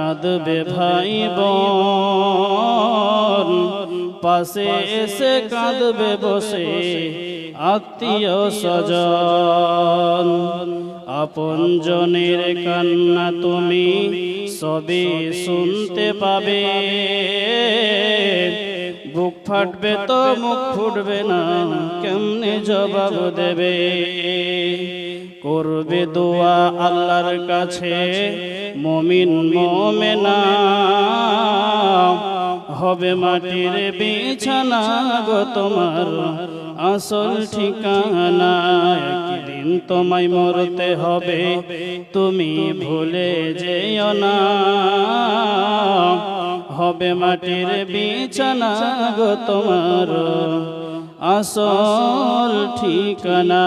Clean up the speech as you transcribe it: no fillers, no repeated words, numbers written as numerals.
কাঁদবে ভাই বোন, পাশে এসে কাঁদবে বসে আত্মীয় স্বজন। আপনজনের কান্না তুমি সবই শুনতে পাবে, বুক ফাটবে তো মুখ ফুটবে না, কেমনে জবাব দেবে? করবে দোয়া আল্লাহর কাছে মুমিন মুমিনা, হবে মাটির বিছানা গো তোমার আসল ঠিকানা। একদিন তোমায় মরতে হবে, তুমি ভুলে যেও না, হবে মাটির বিছানা গো তোমার আসল ঠিকানা।